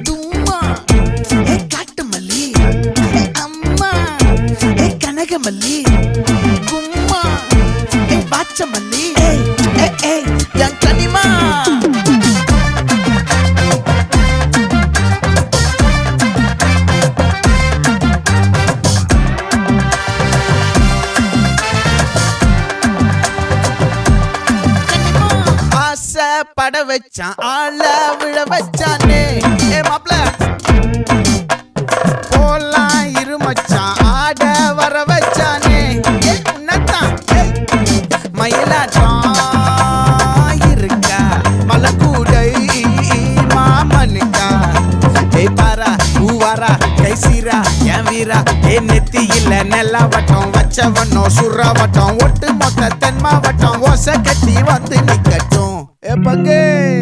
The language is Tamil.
தும்மா ஏ காட்டு மல்லி ஏ அம்மா ஏ கனகமல்லி கும்மா ஏ பாச்ச மல்லி ஏ என் கனிமா பட வச்சான் ஆள விழ வச்சானே ஏ மாப்ள போலாம் இருமச்சான் ஆட வர வச்சானே ஏ உன்னத்தான் மயிலாட்டம் இருக்கா மலக்கூடை மாமனுக்கா ஏய் பாரா பூவாரா கைசீரா என் வீரா ஏ நெத்தி இல்ல நெல்லா வட்டம் வச்சவனோ சுறா வட்டம் ஒட்டு மொத்த தென் மாவட்டம் ஓசை கட்டி வந்து நிக்கட்டும். É pra quem?